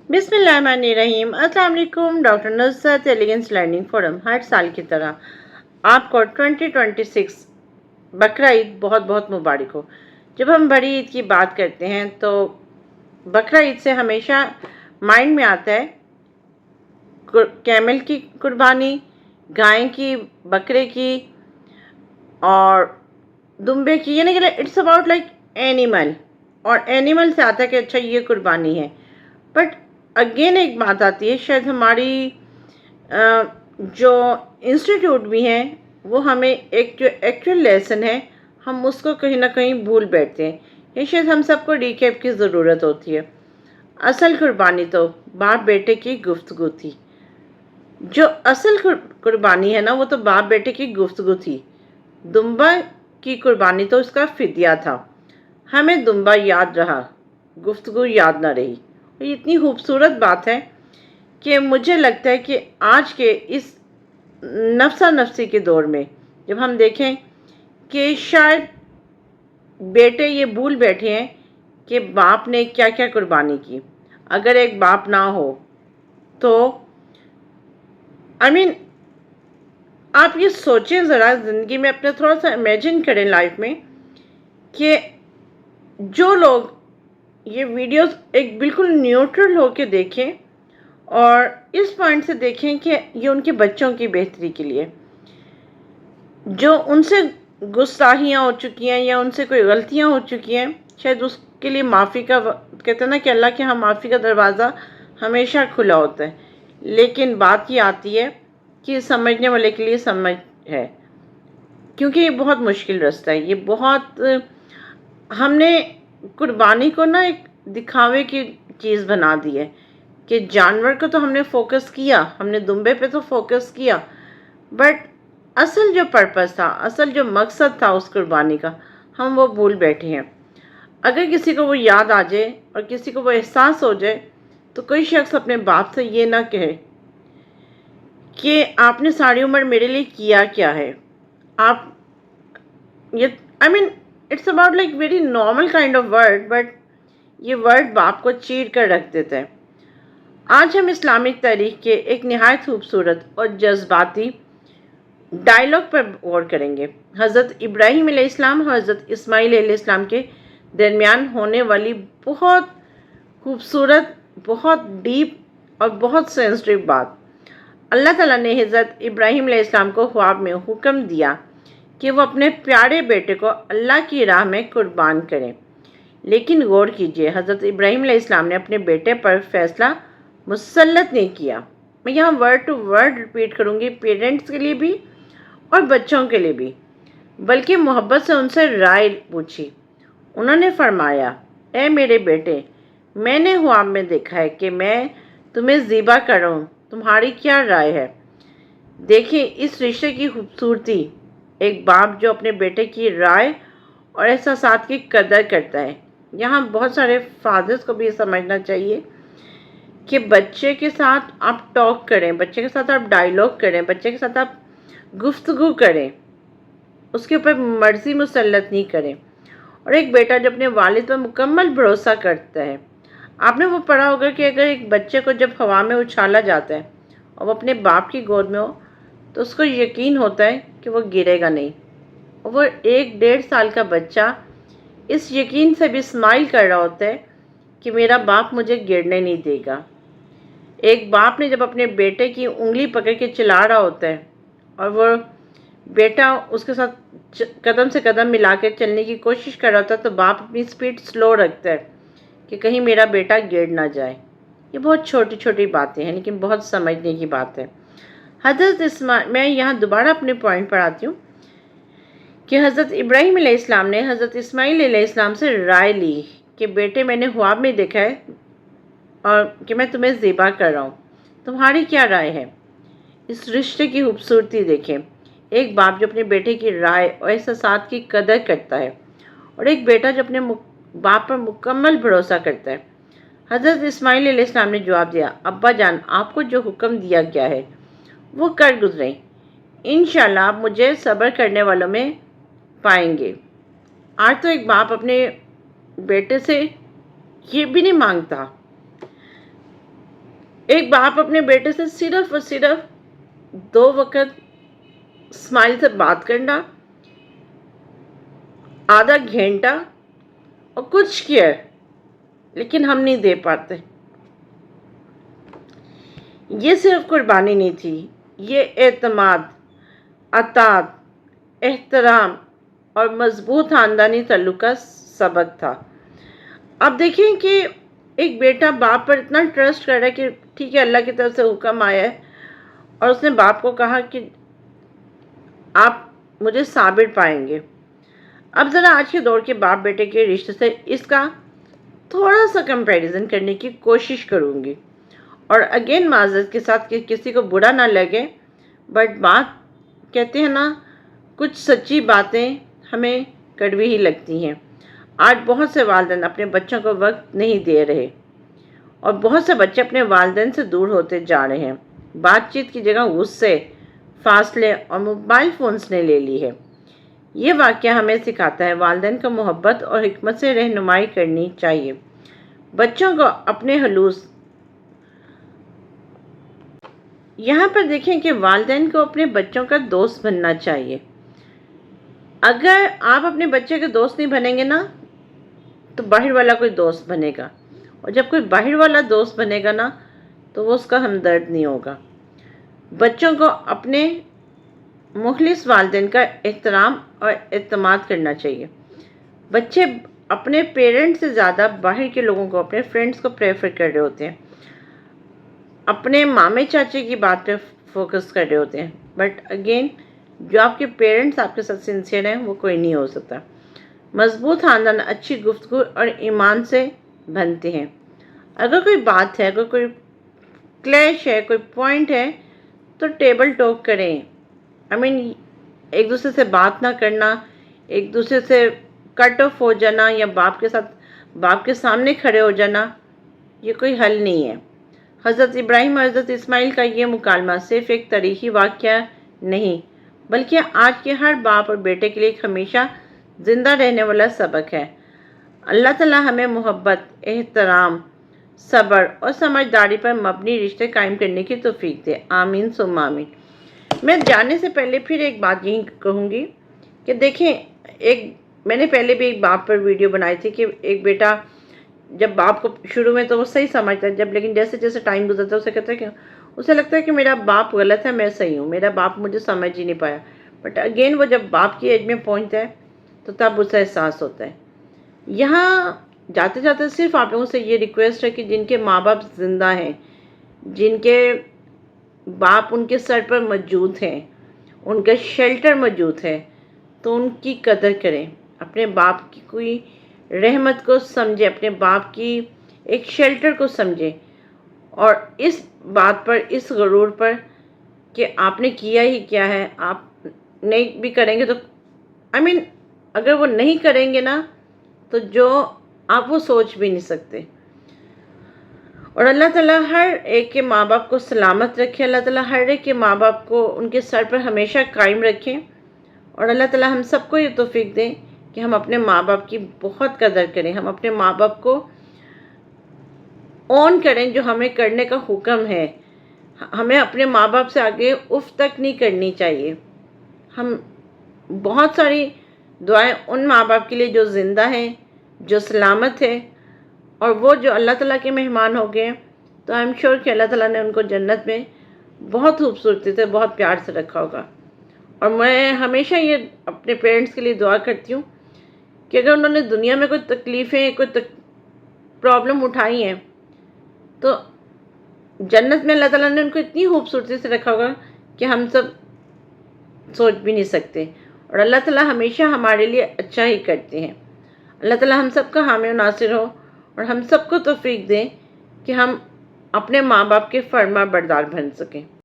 बिस्मिल्लाहिर्रहमानिर्रहीम। अस्सलाम वालेकुम। Doctor Nusrat elegance learning forum हर साल की तरह आपको 2026 बकरा ईद बहुत बहुत मुबारक हो। जब हम बड़ी ईद की बात करते हैं तो बकरा ईद से हमेशा माइंड में आता है कैमल की कुर्बानी, गाय की, बकरे की और दुम्बे की, यानी कि इट्स अबाउट लाइक एनिमल, और एनिमल से आता है कि अच्छा ये कुर्बानी है। बट अगेन एक बात आती है, शायद हमारी जो इंस्टीट्यूट भी हैं वो हमें एक जो एक्चुअल लेसन है हम उसको कहीं ना कहीं भूल बैठते हैं। ये शायद हम सबको रिकैप की ज़रूरत होती है। असल कुर्बानी तो बाप बेटे की गुफ्तगू थी। जो असल कुर्बानी है ना, वो तो बाप बेटे की गुफ्तगू थी। दुम्बा की कुर्बानी तो उसका फिदिया था। हमें दुम्बा याद रहा, गुफ्तगू याद ना रही। ये इतनी खूबसूरत बात है कि मुझे लगता है कि आज के इस नफ्सा नफसी के दौर में जब हम देखें कि शायद बेटे ये भूल बैठे हैं कि बाप ने क्या क्या कुर्बानी की। अगर एक बाप ना हो तो आप ये सोचें ज़रा, ज़िंदगी में अपने थोड़ा सा इमेजिन करें लाइफ में कि जो लोग ये वीडियोस एक बिल्कुल न्यूट्रल होकर देखें और इस पॉइंट से देखें कि ये उनके बच्चों की बेहतरी के लिए, जो उनसे गुस्ताहियाँ हो चुकी हैं या उनसे कोई गलतियाँ हो चुकी हैं, शायद उसके लिए माफ़ी का, कहते हैं ना कि अल्लाह के यहाँ माफ़ी का दरवाज़ा हमेशा खुला होता है। लेकिन बात ये आती है कि समझने वाले के लिए समझ है, क्योंकि ये बहुत मुश्किल रास्ता है। ये बहुत हमने कुर्बानी को ना एक दिखावे की चीज़ बना दी है कि जानवर को तो हमने फोकस किया, हमने दुम्बे पे तो फोकस किया, बट असल जो पर्पस था, असल जो मकसद था उस कुर्बानी का, हम वो भूल बैठे हैं। अगर किसी को वो याद आ जाए और किसी को वो एहसास हो जाए तो कोई शख्स अपने बाप से ये ना कहे कि आपने सारी उम्र मेरे लिए किया क्या है। आप ये it's about like very normal kind of word, but ये वर्ड बाप को चीर कर रख देता है। आज हम इस्लामिक तारीख के एक नहायत खूबसूरत और जज्बाती डायलॉग पर गौर करेंगे। हज़रत इब्राहीम अलैहिस्सलाम और हज़रत इस्माईल अलैहिस्सलाम के दरमियान होने वाली बहुत खूबसूरत, बहुत डीप और बहुत सेंसिटिव बात। अल्लाह ताला ने हज़रत इब्राहीम अलैहिस्सलाम को ख्वाब में हुक्म दिया कि वो अपने प्यारे बेटे को अल्लाह की राह में कुर्बान करें। लेकिन गौर कीजिए, हज़रत इब्राहीम अलैहिस्सलाम ने अपने बेटे पर फैसला मुसल्लत नहीं किया। मैं यहाँ वर्ड टू वर्ड रिपीट करूँगी, पेरेंट्स के लिए भी और बच्चों के लिए भी, बल्कि मोहब्बत से उनसे राय पूछी। उन्होंने फरमाया, ए मेरे बेटे, मैंने ख्वाब में देखा है कि मैं तुम्हें ज़िबा कर रहा हूँ, तुम्हारी क्या राय है। देखिए इस रिश्ते की खूबसूरती, एक बाप जो अपने बेटे की राय और एहसासात की कदर करता है। यहाँ बहुत सारे फादर्स को भी ये समझना चाहिए कि बच्चे के साथ आप टॉक करें, बच्चे के साथ आप डायलॉग करें, बच्चे के साथ आप गुफ्तगू करें, उसके ऊपर मर्जी मुसल्लत नहीं करें। और एक बेटा जो अपने वालिद पर मुकम्मल भरोसा करता है, आपने वो पढ़ा होगा कि अगर एक बच्चे को जब हवा में उछाला जाता है और वो अपने बाप की गोद में हो तो उसको यकीन होता है कि वो गिरेगा नहीं। और वो 1-1.5 साल का बच्चा इस यकीन से भी स्माइल कर रहा होता है कि मेरा बाप मुझे गिरने नहीं देगा। एक बाप ने जब अपने बेटे की उंगली पकड़ के चला रहा होता है और वो बेटा उसके साथ कदम से कदम मिला के चलने की कोशिश कर रहा होता है तो बाप अपनी स्पीड स्लो रखता है कि कहीं मेरा बेटा गिर ना जाए। ये बहुत छोटी छोटी बातें हैं लेकिन बहुत समझने की बात है। मैं यहाँ दोबारा अपने पॉइंट पर आती हूँ कि हज़रत इब्राहीम अलैहिस्सलाम ने हज़रत इस्माईल अलैहिस्सलाम से राय ली कि बेटे, मैंने ख्वाब में देखा है और कि मैं तुम्हें ज़िबा कर रहा हूँ, तुम्हारी क्या राय है। इस रिश्ते की खूबसूरती देखें, एक बाप जो अपने बेटे की राय और एहसासात की कदर करता है और एक बेटा जो अपने बाप पर मुकम्मल भरोसा करता है। हज़रत इस्माईल अलैहिस्सलाम ने जवाब दिया, अब्बा जान, आपको जो हुक्म दिया गया है वो कर गुजरें, इंशाल्लाह आप मुझे सब्र करने वालों में पाएंगे। आज तो एक बाप अपने बेटे से ये भी नहीं मांगता एक बाप अपने बेटे से सिर्फ और सिर्फ 2 वक्त स्माइल से बात करना, आधा घंटा और कुछ केयर, लेकिन हम नहीं दे पाते। ये सिर्फ कुर्बानी नहीं थी, ये एतमाद, अतात, एहतराम और मजबूत ख़ानदानी ताल्लुक़ का सबक था। अब देखें कि एक बेटा बाप पर इतना ट्रस्ट कर रहा है कि ठीक है, अल्लाह की तरफ से हुक्म आया है और उसने बाप को कहा कि आप मुझे साबिर पाएंगे। अब ज़रा आज के दौर के बाप बेटे के रिश्ते से इसका थोड़ा सा कंपैरिजन करने की कोशिश करूँगी, और अगेन माज़रत के साथ कि किसी को बुरा ना लगे, बट बात कहते हैं ना, कुछ सच्ची बातें हमें कड़वी ही लगती हैं। आज बहुत से वालिदैन अपने बच्चों को वक्त नहीं दे रहे और बहुत से बच्चे अपने वालिदैन से दूर होते जा रहे हैं। बातचीत की जगह गुस्से, फासले और मोबाइल फ़ोन्स ने ले ली है। ये वाक़या हमें सिखाता है वालिदैन को मोहब्बत और हिकमत से रहनुमाई करनी चाहिए। बच्चों को अपने हलूस, यहाँ पर देखें कि वालिदैन को अपने बच्चों का दोस्त बनना चाहिए। अगर आप अपने बच्चे के दोस्त नहीं बनेंगे ना, तो बाहर वाला कोई दोस्त बनेगा, और जब कोई बाहर वाला दोस्त बनेगा ना, तो वो उसका हमदर्द नहीं होगा। बच्चों को अपने मुखलिस वालिदैन का एहतराम और एतमाद करना चाहिए। बच्चे अपने पेरेंट्स से ज़्यादा बाहर के लोगों को, अपने फ्रेंड्स को प्रेफर कर रहे होते हैं, अपने मामे चाचे की बात पे फोकस कर रहे होते हैं। बट अगेन, जो आपके पेरेंट्स आपके साथ सिंसियर हैं, वो कोई नहीं हो सकता। मजबूत ख़ानदान अच्छी गुफ्तगू और ईमान से बनते हैं। अगर कोई बात है, अगर कोई क्लैश है, कोई पॉइंट है, तो टेबल टॉक करें। एक दूसरे से बात ना करना, एक दूसरे से कट ऑफ हो जाना या बाप के सामने खड़े हो जाना, ये कोई हल नहीं है। हज़रत इब्राहीम और हज़रत इस्माइल का ये मुकालमा सिर्फ एक तारीख़ी वाक़या नहीं, बल्कि आज के हर बाप और बेटे के लिए एक हमेशा ज़िंदा रहने वाला सबक है। अल्लाह ताला हमें मोहब्बत, एहतराम, सब्र और समझदारी पर मबनी रिश्ते कायम करने की तौफीक दे। आमीन सुम्मा आमीन। मैं जाने से पहले फिर एक बात यही कहूँगी कि देखें, मैंने पहले भी एक बाप पर वीडियो बनाई थी कि एक बेटा जब बाप को शुरू में तो वो सही समझता है, लेकिन जैसे जैसे टाइम गुजरता है उसे कहता है कि उसे लगता है कि मेरा बाप गलत है, मैं सही हूँ, मेरा बाप मुझे समझ ही नहीं पाया। बट अगेन, वो जब बाप की एज में पहुँचता है तो तब उसे एहसास होता है। यहाँ जाते जाते सिर्फ आप लोगों से ये रिक्वेस्ट है कि जिनके माँ बाप ज़िंदा हैं, जिनके बाप उनके सर पर मौजूद हैं, उनका शेल्टर मौजूद है, तो उनकी कदर करें। अपने बाप की कोई रहमत को समझे, अपने बाप की एक शेल्टर को समझे, और इस बात पर, इस गरूर पर कि आपने किया ही क्या है, आप नहीं भी करेंगे तो अगर वो नहीं करेंगे ना, तो जो आप वो सोच भी नहीं सकते। और अल्लाह ताला हर एक के माँ बाप को सलामत रखे, अल्लाह ताला हर एक के माँ बाप को उनके सर पर हमेशा कायम रखें, और अल्लाह ताला हम सबको ये तौफीक दें कि हम अपने माँ बाप की बहुत कदर करें, हम अपने माँ बाप को ऑन करें जो हमें करने का हुक्म है। हमें अपने माँ बाप से आगे उफ तक नहीं करनी चाहिए। हम बहुत सारी दुआएं उन माँ बाप के लिए जो ज़िंदा हैं, जो सलामत है, और वो जो अल्लाह ताला के मेहमान हो गए, तो आई एम श्योर कि अल्लाह ताला ने उनको जन्नत में बहुत खूबसूरती से, बहुत प्यार से रखा होगा। और मैं हमेशा ये अपने पेरेंट्स के लिए दुआ करती हूँ कि अगर उन्होंने दुनिया में कोई तकलीफ़ें, कोई प्रॉब्लम उठाई हैं, तो जन्नत में अल्लाह ताला ने उनको इतनी खूबसूरती से रखा होगा कि हम सब सोच भी नहीं सकते। और अल्लाह ताला हमेशा हमारे लिए अच्छा ही करते हैं। अल्लाह ताला हम सब का हामी और नासिर हो, और हम सबको तौफीक दें कि हम अपने माँ बाप के फर्मा बरदार बन सकें।